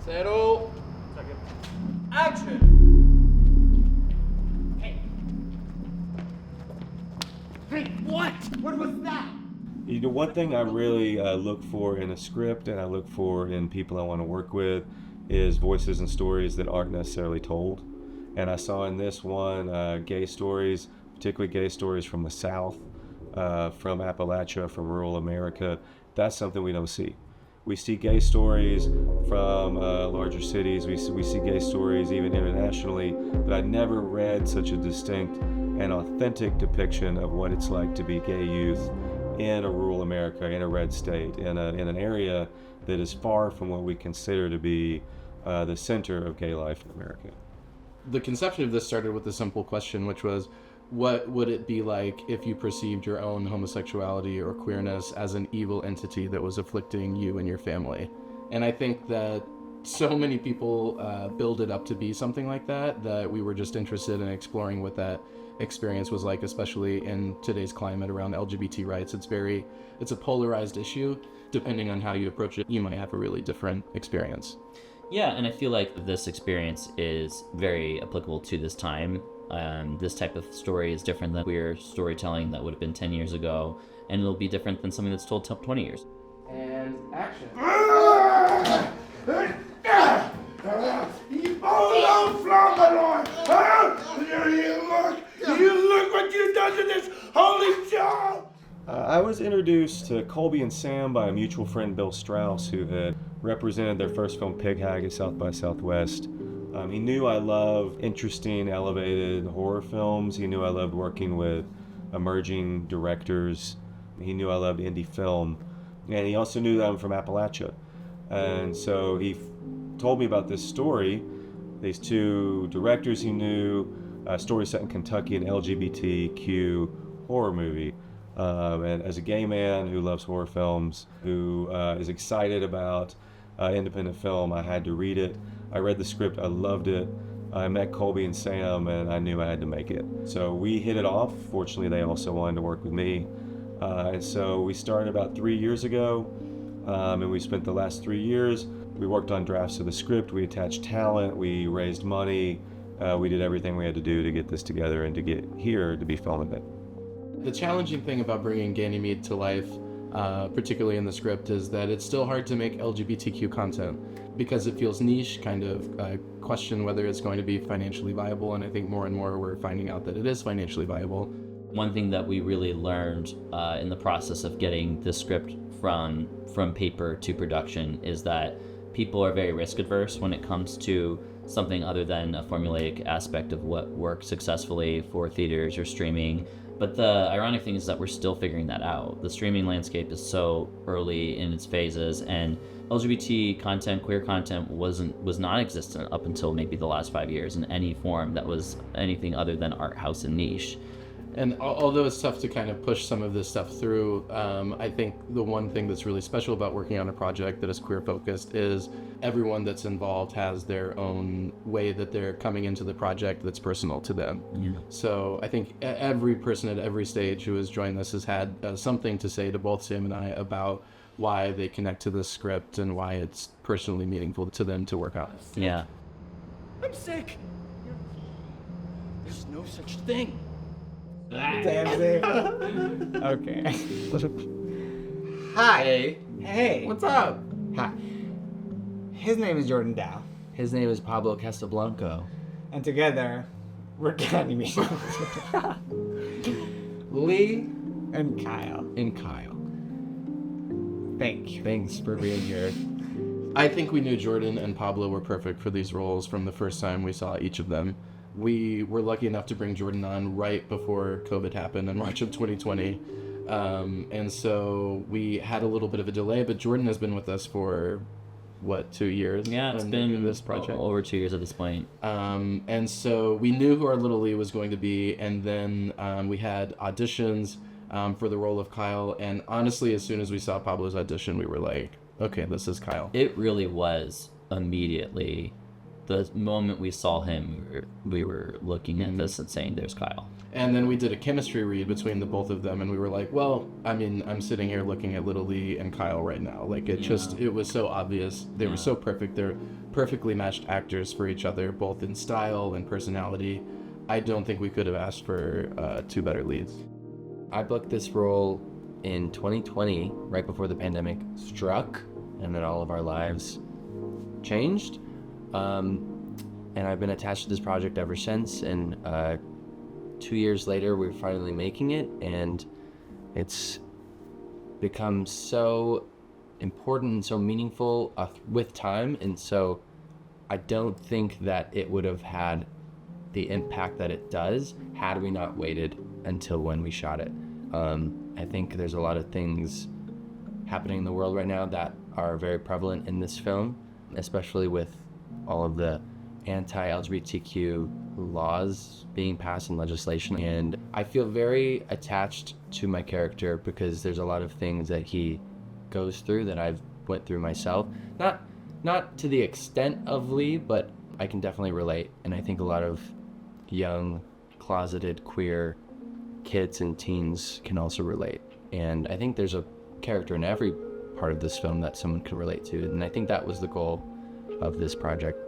Settle. Second. Action! Hey. Hey, what? What was that? You know, one thing I really look for in a script and I look for in people I want to work with is voices and stories that aren't necessarily told. And I saw in this one gay stories, particularly gay stories from the South, from Appalachia, from rural America. That's something we don't see. We see gay stories from larger cities. We see gay stories even internationally, but I never read such a distinct and authentic depiction of what it's like to be gay youth in a rural America, in a red state, in an area that is far from what we consider to be the center of gay life in America. The conception of this started with a simple question, which was, what would it be like if you perceived your own homosexuality or queerness as an evil entity that was afflicting you and your family? And I think that so many people build it up to be something like that we were just interested in exploring what that experience was like, especially in today's climate around LGBT rights. It's a polarized issue. Depending on how you approach it, you might have a really different experience. Yeah, and I feel like this experience is very applicable to this time. This type of story is different than queer storytelling that would have been 10 years ago, and it'll be different than something that's told 20 years. And action. You look what you done to this holy child! I was introduced to Colby and Sam by a mutual friend, Bill Strauss, who had represented their first film, Pig Hag, at South by Southwest. He knew I loved interesting, elevated horror films. He knew I loved working with emerging directors. He knew I loved indie film. And he also knew that I'm from Appalachia. And so he told me about this story, these two directors he knew, a story set in Kentucky, an LGBTQ horror movie. And as a gay man who loves horror films, who is excited about independent film, I had to read it. I read the script, I loved it. I met Colby and Sam, and I knew I had to make it. So we hit it off. Fortunately, they also wanted to work with me. And so we started about 3 years ago, and we spent the last 3 years. We worked on drafts of the script, we attached talent, we raised money, we did everything we had to do to get this together and to get here to be filming it. The challenging thing about bringing Ganymede to life, particularly in the script, is that it's still hard to make LGBTQ content because it feels niche, kind of question whether it's going to be financially viable, and I think more and more we're finding out that it is financially viable. One thing that we really learned in the process of getting the script from paper to production is that people are very risk adverse when it comes to something other than a formulaic aspect of what works successfully for theaters or streaming. But the ironic thing is that we're still figuring that out. The streaming landscape is so early in its phases, and LGBT content, queer content was non-existent up until maybe the last 5 years in any form that was anything other than art house and niche. And although it's tough to kind of push some of this stuff through, I think the one thing that's really special about working on a project that is queer focused is everyone that's involved has their own way that they're coming into the project that's personal to them. Yeah. So I think every person at every stage who has joined this has had something to say to both Sam and I about why they connect to this script and why it's personally meaningful to them to work on it. Yeah. I'm sick. There's no such thing. Dancing. Okay. Hi. Hey. Hey. What's up? Hi. His name is Jordan Doww, His name is Pablo Castelblanco. and together we're Ganymede. Lee and Kyle. and Kyle. Thank you. Thanks for being here. I think we knew Jordan and Pablo were perfect for these roles from the first time we saw each of them. We were lucky enough to bring Jordan on right before COVID happened in March of 2020. And so we had a little bit of a delay, but Jordan has been with us for, 2 years? Yeah, it's been this project. Over 2 years at this point. And so we knew who our little Lee was going to be, and then we had auditions for the role of Kyle, and honestly, as soon as we saw Pablo's audition, we were like, okay, this is Kyle. It really was immediately the moment we saw him, we were looking at this and saying, there's Kyle. And then we did a chemistry read between the both of them, and we were like, well, I mean, I'm sitting here looking at little Lee and Kyle right now. Like, it was so obvious. They were so perfect. They're perfectly matched actors for each other, both in style and personality. I don't think we could have asked for two better leads. I booked this role in 2020, right before the pandemic struck, and then all of our lives changed. And I've been attached to this project ever since, and 2 years later, we're finally making it, and it's become so important and so meaningful with time, and so I don't think that it would have had the impact that it does had we not waited until when we shot it. I think there's a lot of things happening in the world right now that are very prevalent in this film, especially with all of the anti-LGBTQ laws being passed in legislation, and I feel very attached to my character because there's a lot of things that he goes through that I've went through myself. Not to the extent of Lee, but I can definitely relate, and I think a lot of young, closeted, queer kids and teens can also relate. And I think there's a character in every part of this film that someone can relate to, and I think that was the goal of this project.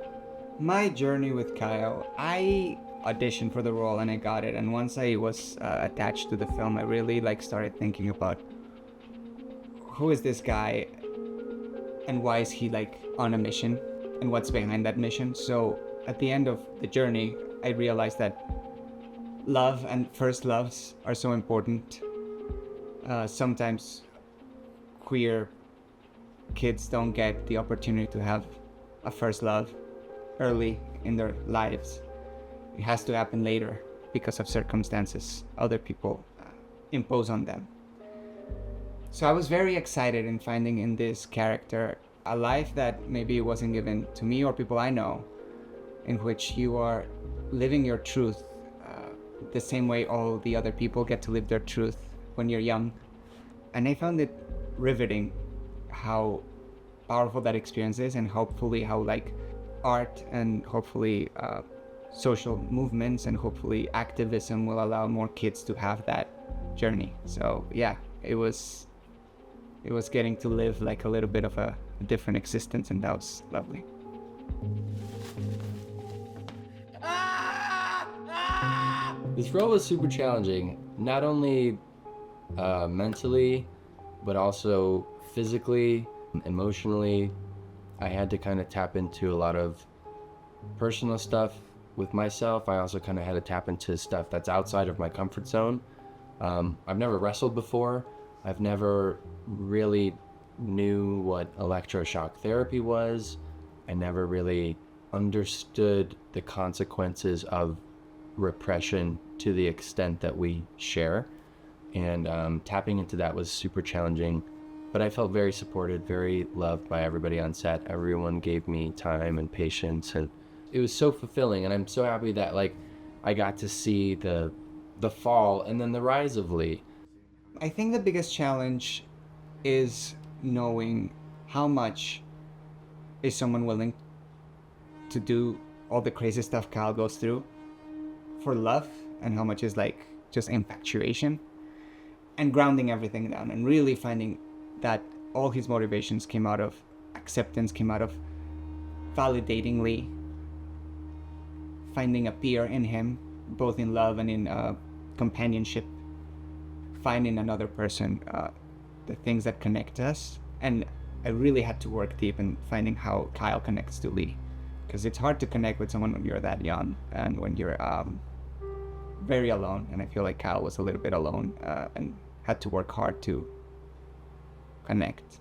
My journey with Kyle, I auditioned for the role and I got it. And once I was attached to the film, I really started thinking about who is this guy and why is he on a mission and what's behind that mission. So at the end of the journey, I realized that love and first loves are so important. Sometimes queer kids don't get the opportunity to have a first love early in their lives. It has to happen later because of circumstances other people impose on them. So I was very excited in finding in this character a life that maybe wasn't given to me or people I know, in which you are living your truth the same way all the other people get to live their truth when you're young. And I found it riveting how powerful that experience is, and hopefully how art and hopefully social movements and hopefully activism will allow more kids to have that journey. So yeah, it was getting to live a little bit of a different existence, and that was lovely. This role was super challenging, not only mentally, but also physically, emotionally. I had to kind of tap into a lot of personal stuff with myself. I also kind of had to tap into stuff that's outside of my comfort zone. I've never wrestled before. I've never really knew what electroshock therapy was. I never really understood the consequences of repression to the extent that we share. And tapping into that was super challenging. But I felt very supported, very loved by everybody on set. Everyone gave me time and patience, and it was so fulfilling. And I'm so happy that I got to see the fall and then the rise of Lee. I think the biggest challenge is knowing how much is someone willing to do all the crazy stuff Kyle goes through for love, and how much is just infatuation, and grounding everything down and really finding that all his motivations came out of acceptance, came out of validating Lee, finding a peer in him, both in love and in companionship, finding another person, the things that connect us. And I really had to work deep in finding how Kyle connects to Lee, because it's hard to connect with someone when you're that young and when you're very alone. And I feel like Kyle was a little bit alone and had to work hard to connect.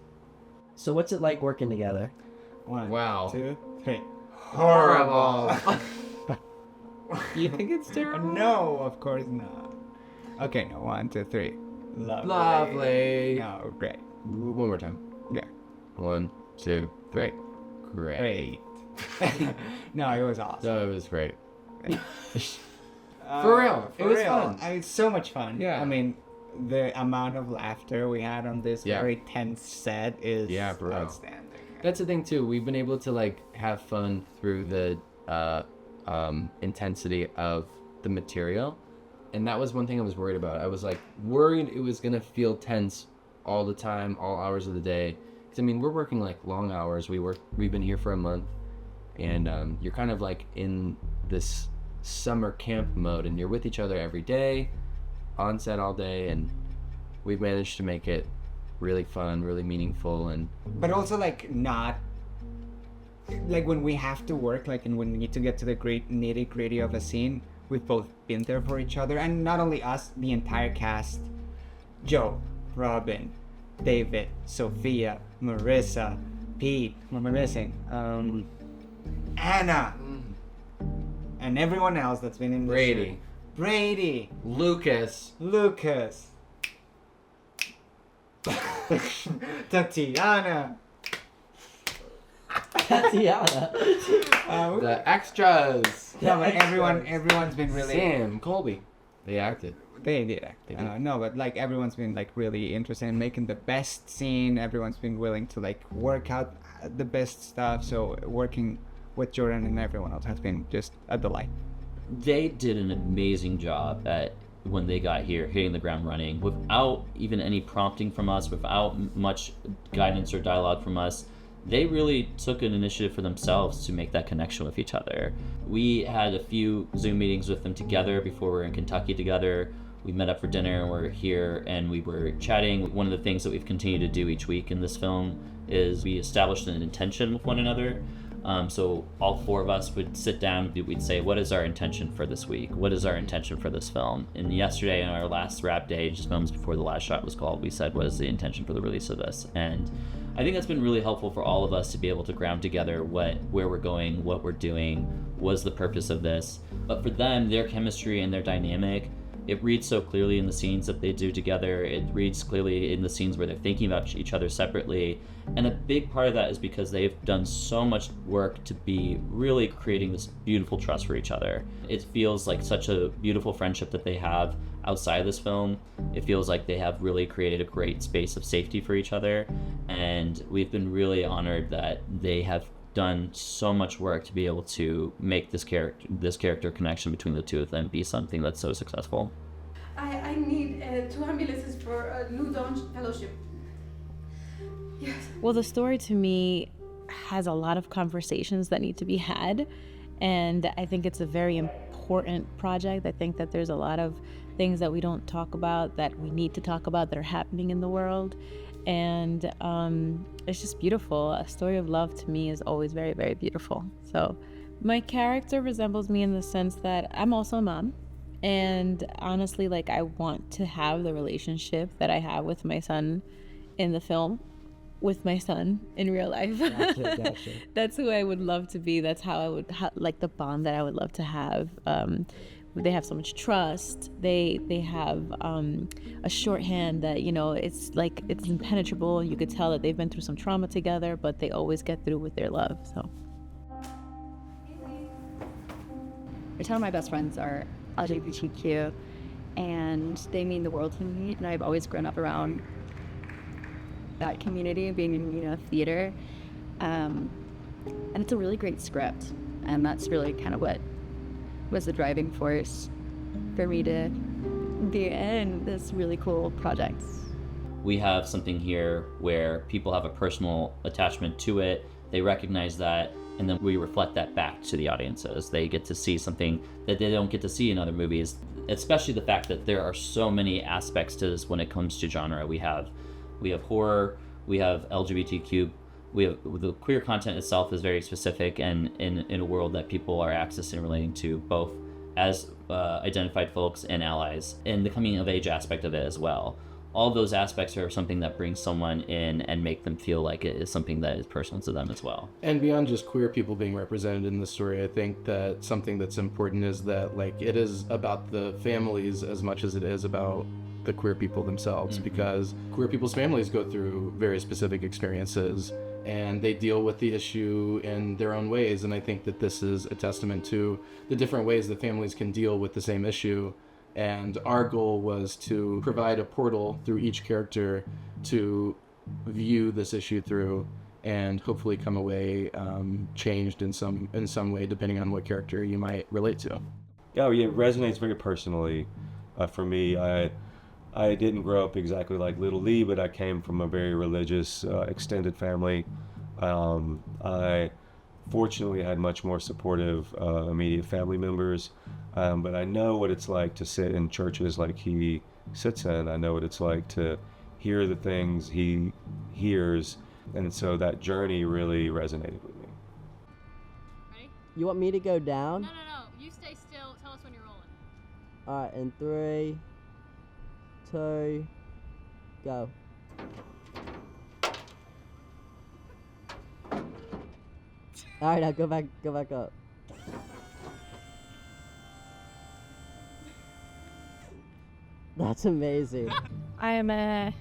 So what's it like working together? 1, Wow. 2, 3. Horrible. You think it's terrible? No, of course not. Okay, no, 1, 2, 3. Lovely. No, great. One more time. Yeah. 1, 2, 3. Great. No, it was awesome. No, it was great. For real. It was fun. It's so much fun. Yeah. I mean, the amount of laughter we had on this very tense set is bro. outstanding. That's the thing too. We've been able to have fun through the intensity of the material, And that was one thing I was worried about. I was like worried it was gonna feel tense all the time, all hours of the day. 'Cause, I mean, we're working like long hours. We've been here for a month, and you're kind of like in this summer camp mode, and you're with each other every day, on set all day, and we've managed to make it really fun, really meaningful, and But also like not like when we have to work, like, and when we need to get to the great nitty gritty of a scene, we've both been there for each other, and not only us, the entire cast: Joe, Robyn, David, Sofia, Marissa, Pete. What am I missing? Anna, and everyone else that's been in the Brady. show. Brady, Lucas. Tatiana. Tatiana. The extras. No, but everyone's been really. Sam, Colby. They acted. They did act. They did. No, but like everyone's been like really interested in making the best scene. Everyone's been willing to like work out the best stuff. So working with Jordan and everyone else has been just a delight. They did an amazing job at, when they got here, hitting the ground running without even any prompting from us, without much guidance or dialogue from us. They really took an initiative for themselves to make that connection with each other. We had a few Zoom meetings with them together before we were in Kentucky together. We met up for dinner and we're here and we were chatting. One of the things that we've continued to do each week in this film is we established an intention with one another. So all four of us would sit down, we'd say, what is our intention for this week? What is our intention for this film? And yesterday, on our last wrap day, just moments before the last shot was called, we said, what is the intention for the release of this? And I think that's been really helpful for all of us to be able to ground together where we're going, what we're doing, what is the purpose of this. But for them, their chemistry and their dynamic, it reads so clearly in the scenes that they do together. It reads clearly in the scenes where they're thinking about each other separately. And a big part of that is because they've done so much work to be really creating this beautiful trust for each other. It feels like such a beautiful friendship that they have outside of this film. It feels like they have really created a great space of safety for each other. And we've been really honored that they have done so much work to be able to make this character connection between the two of them be something that's so successful. I need 2 ambulances for a New Dawn Fellowship. Yes. Well, the story to me has a lot of conversations that need to be had, and I think it's a very important project. I think that there's a lot of things that we don't talk about that we need to talk about that are happening in the world, and it's just beautiful. A story of love to me is always very, very beautiful. So my character resembles me in the sense that I'm also a mom, and honestly, like, I want to have the relationship that I have with my son in the film with my son in real life. Gotcha. That's who I would love to be. That's how I would like the bond that I would love to have. They have so much trust. They have a shorthand that, you know, it's like it's impenetrable. You could tell that they've been through some trauma together, but they always get through with their love. So A ton of my best friends are LGBTQ, and they mean the world to me, and I've always grown up around that community, being in theater, and it's a really great script, and that's really kind of what was the driving force for me to be in this really cool project. We have something here where people have a personal attachment to it, they recognize that, and then we reflect that back to the audiences. They get to see something that they don't get to see in other movies, especially the fact that there are so many aspects to this when it comes to genre. We have horror, we have LGBTQ, we have the queer content itself is very specific and in a world that people are accessing and relating to both as identified folks and allies, and the coming of age aspect of it as well. All those aspects are something that brings someone in and make them feel like it is something that is personal to them as well. And beyond just queer people being represented in the story, I think that something that's important is that, like, it is about the families as much as it is about the queer people themselves, because queer people's families go through very specific experiences and they deal with the issue in their own ways. And I think that this is a testament to the different ways that families can deal with the same issue. And our goal was to provide a portal through each character to view this issue through and hopefully come away changed in some way, depending on what character you might relate to. Oh yeah, it resonates very personally For me, I didn't grow up exactly like Little Lee, but I came from a very religious, extended family. I fortunately had much more supportive immediate family members, but I know what it's like to sit in churches like he sits in. I know what it's like to hear the things he hears, and so that journey really resonated with me. Ready? You want me to go down? No. You stay still. Tell us when you're rolling. All right, in 3, 2, go. All right, now go back up. That's amazing. I am a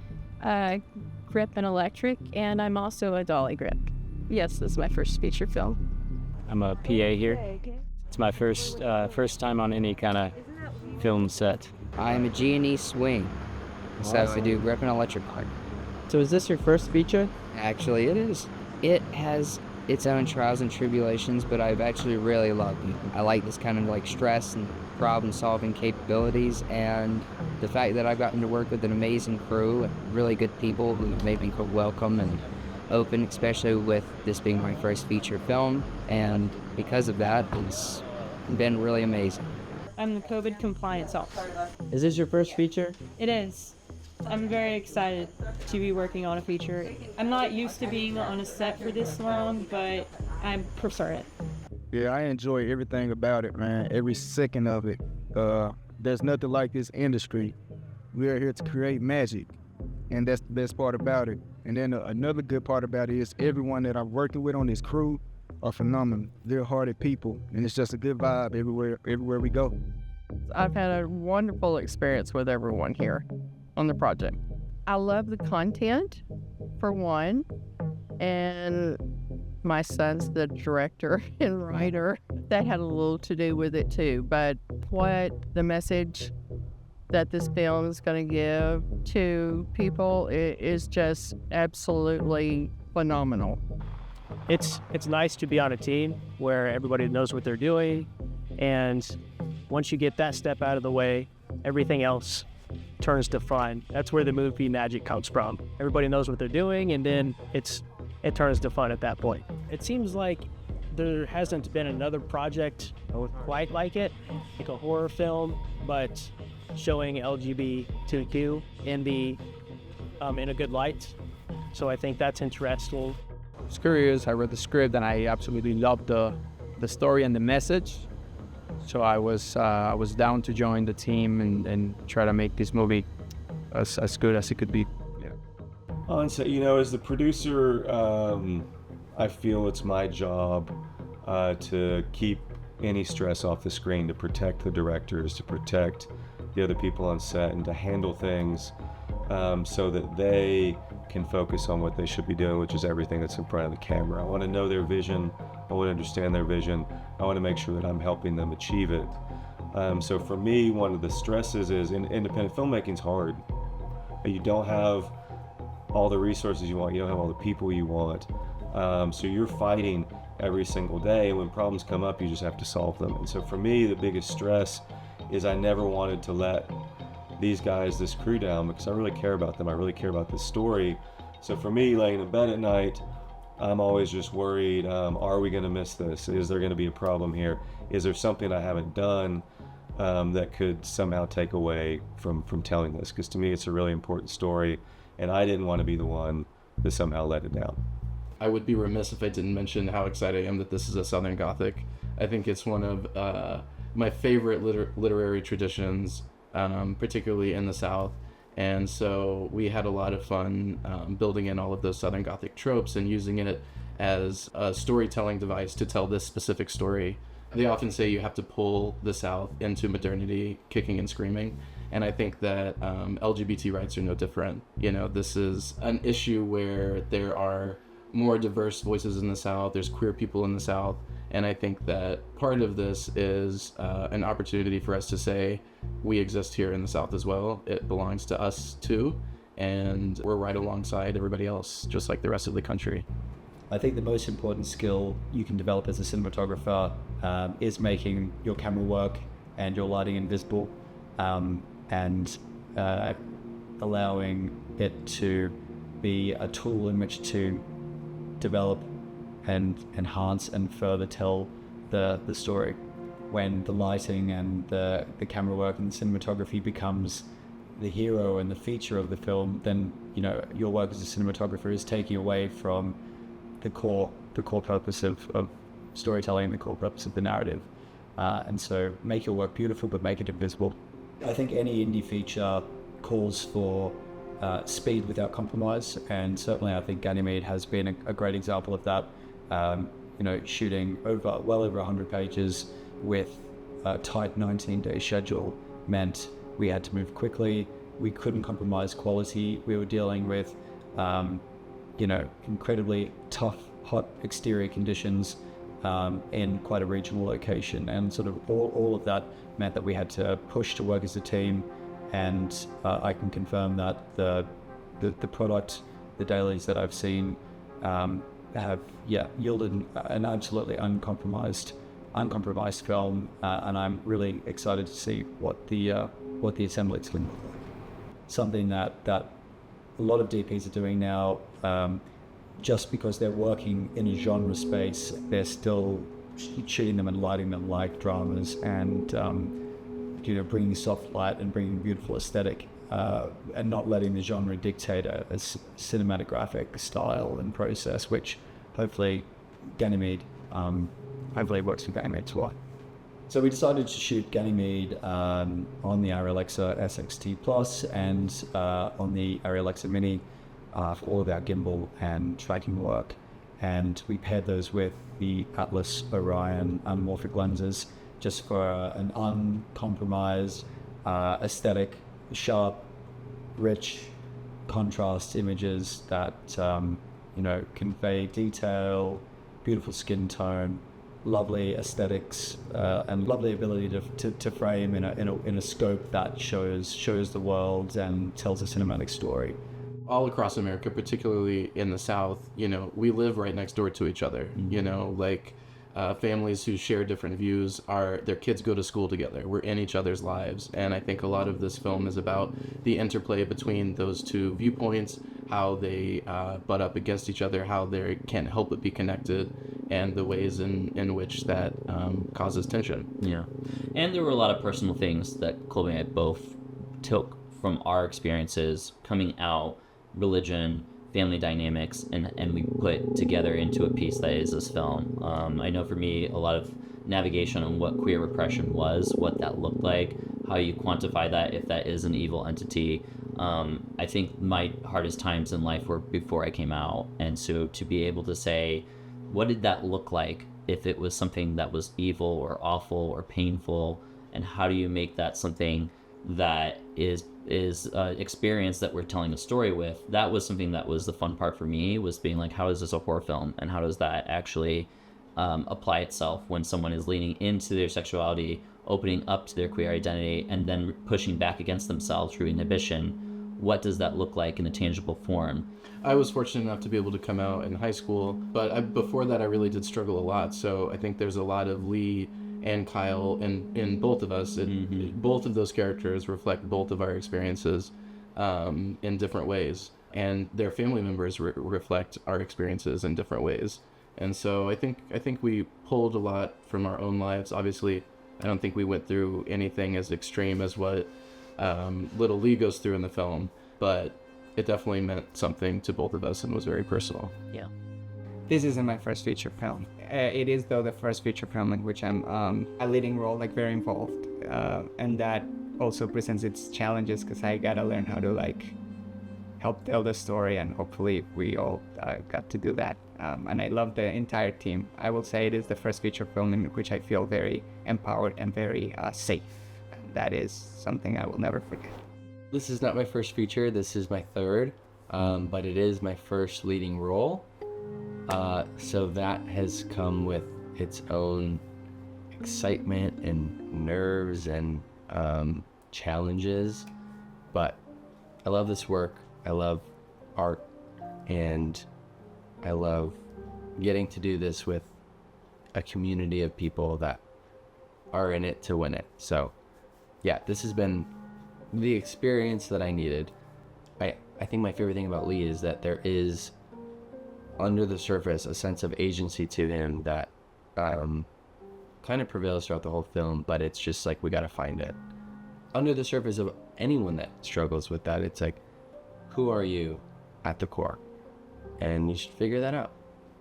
grip and electric, and I'm also a dolly grip. Yes, this is my first feature film. I'm a PA here. It's my first time on any kind of film set. I'm a G&E swing. So has to do grip and electric part. So is this your first feature? Actually, it is. It has its own trials and tribulations, but I've actually really loved it. I like this kind of like stress and problem-solving capabilities, and the fact that I've gotten to work with an amazing crew and really good people who made me feel welcome and open, especially with this being my first feature film, and because of that, it's been really amazing. I'm the COVID compliance officer. Is this your first feature? It is. I'm very excited to be working on a feature. I'm not used to being on a set for this long, but I prefer it. Yeah, I enjoy everything about it, man. Every second of it. There's nothing like this industry. We are here to create magic, and that's the best part about it. And then another good part about it is everyone that I'm working with on this crew are phenomenal. They're hearted people, and it's just a good vibe everywhere we go. I've had a wonderful experience with everyone here on the project. I love the content, for one, and my son's the director and writer. That had a little to do with it too, but what the message that this film is going to give to people is just absolutely phenomenal. It's nice to be on a team where everybody knows what they're doing, and once you get that step out of the way, everything else turns to fun. That's where the movie magic comes from. Everybody knows what they're doing, and then it turns to fun at that point. It seems like there hasn't been another project quite like it, like a horror film, but showing LGBTQ in a good light. So I think that's interesting. It's curious. I read the script and I absolutely loved the story and the message. So I was down to join the team and try to make this movie as good as it could be. On set, as the producer, I feel it's my job to keep any stress off the screen, to protect the directors, to protect the other people on set, and to handle things so that they can focus on what they should be doing, which is everything that's in front of the camera. I want to know their vision. I want to understand their vision. I want to make sure that I'm helping them achieve it. So for me, one of the stresses is independent filmmaking's hard. You don't have all the resources you want. You don't have all the people you want. So you're fighting every single day, and when problems come up, you just have to solve them. And so for me, the biggest stress is I never wanted to let these guys, this crew down, because I really care about them. I really care about this story. So for me, laying in bed at night, I'm always just worried, are we going to miss this? Is there going to be a problem here? Is there something I haven't done that could somehow take away from telling this? Because to me, it's a really important story, and I didn't want to be the one that somehow let it down. I would be remiss if I didn't mention how excited I am that this is a Southern Gothic. I think it's one of my favorite literary traditions, particularly in the South. And so we had a lot of fun building in all of those Southern Gothic tropes and using it as a storytelling device to tell this specific story. They often say you have to pull the South into modernity, kicking and screaming. And I think that LGBT rights are no different. This is an issue where there are more diverse voices in the South. There's queer people in the South. And I think that part of this is an opportunity for us to say, we exist here in the South as well. It belongs to us too. And we're right alongside everybody else, just like the rest of the country. I think the most important skill you can develop as a cinematographer is making your camera work and your lighting invisible. And and allowing it to be a tool in which to develop and enhance and further tell the story. When the lighting and the camera work and the cinematography becomes the hero and the feature of the film, then your work as a cinematographer is taking away from the core purpose of storytelling, the core purpose of the narrative. And so make your work beautiful, but make it invisible. I think any indie feature calls for speed without compromise, and certainly I think Ganymede has been a great example of that. Shooting well over 100 pages with a tight 19-day schedule meant we had to move quickly. We couldn't compromise quality. We were dealing with, incredibly tough, hot exterior conditions in quite a regional location, and sort of all of that meant that we had to push to work as a team. And I can confirm that the product, the dailies that I've seen, have yielded an absolutely uncompromised film, and I'm really excited to see what the assembly is going to look like. Something that a lot of DPs are doing now, just because they're working in a genre space, they're still shooting them and lighting them like dramas, and bringing soft light and bringing beautiful aesthetic, and not letting the genre dictate a cinematographic style and process, which hopefully Ganymede works for Ganymede as well. So we decided to shoot Ganymede on the Arri Alexa SXT Plus and on the Arri Alexa Mini for all of our gimbal and tracking work, and we paired those with the Atlas Orion anamorphic lenses just for an uncompromised aesthetic, sharp, rich contrast images that convey detail, beautiful skin tone, lovely aesthetics, and lovely ability to frame in a scope that shows the world and tells a cinematic story. All across America, particularly in the South, we live right next door to each other. Families who share different views, their kids go to school together. We're in each other's lives, and I think a lot of this film is about the interplay between those two viewpoints, how they butt up against each other, how they can't help but be connected, and the ways in which that causes tension. Yeah, and there were a lot of personal things that Colby and I both took from our experiences coming out, religion, family dynamics, and we put together into a piece that is this film. I know for me, a lot of navigation on what queer repression was, what that looked like, how you quantify that if that is an evil entity. I think my hardest times in life were before I came out, and so to be able to say, what did that look like if it was something that was evil or awful or painful, and how do you make that something that is experience that we're telling a story with? That was something that was the fun part for me, was being like, how is this a horror film, and how does that actually apply itself when someone is leaning into their sexuality, opening up to their queer identity, and then pushing back against themselves through inhibition? What does that look like in a tangible form? I was fortunate enough to be able to come out in high school, but before that I really did struggle a lot. So I think there's a lot of Lee and Kyle in both of us. Both of those characters reflect both of our experiences in different ways, and their family members reflect our experiences in different ways. And so I think we pulled a lot from our own lives. Obviously, I don't think we went through anything as extreme as what little Lee goes through in the film, but it definitely meant something to both of us and was very personal. Yeah. This isn't my first feature film. It is, though, the first feature film in which I'm a leading role, very involved. And that also presents its challenges, because I gotta learn how to, help tell the story, and hopefully we all got to do that. And I love the entire team. I will say it is the first feature film in which I feel very empowered and very safe. And that is something I will never forget. This is not my first feature, this is my third, but it is my first leading role. So that has come with its own excitement and nerves and challenges, but I love this work. I love art, and I love getting to do this with a community of people that are in it to win it. So yeah, this has been the experience that I needed. I think my favorite thing about Lee is that there is, under the surface, a sense of agency to him that kind of prevails throughout the whole film, but it's just like, we gotta find it. Under the surface of anyone that struggles with that, it's like, who are you at the core? And you should figure that out.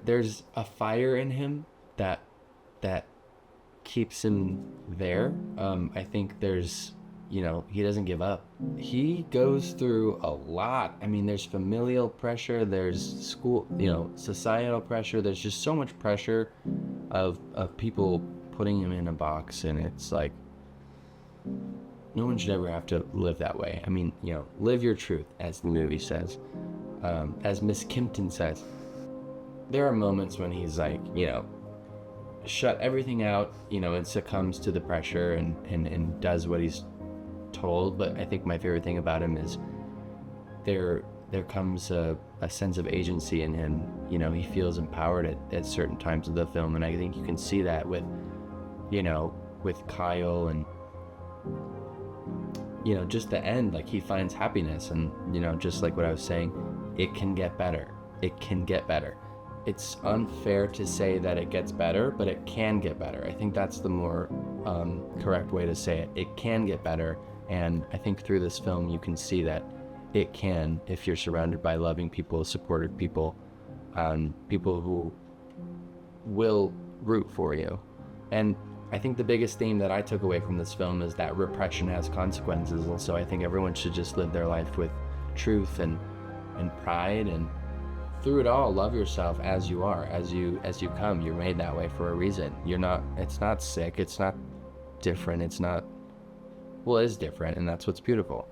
There's a fire in him that keeps him there. I think there's, he doesn't give up. He goes through a lot. I mean, there's familial pressure, there's school, societal pressure. There's just so much pressure of people putting him in a box, and it's like, no one should ever have to live that way. I mean, live your truth, as the movie says. As Miss Kimpton says. There are moments when he's like, shut everything out, and succumbs to the pressure and does what he's told. But I think my favorite thing about him is there comes a sense of agency in him. He feels empowered at certain times of the film, and I think you can see that with Kyle and just the end. Like, he finds happiness, and just like what I was saying, it can get better. It can get better. It's unfair to say that it gets better, but it can get better. I think that's the more correct way to say it. It can get better, and I think through this film you can see that it can, if you're surrounded by loving people, supportive people, people who will root for you. And I think the biggest theme that I took away from this film is that repression has consequences, and so I think everyone should just live their life with truth and pride, and through it all, love yourself as you are, as you come. You're made that way for a reason. It's not sick, it's not different, it's not, well, it is different, and that's what's beautiful.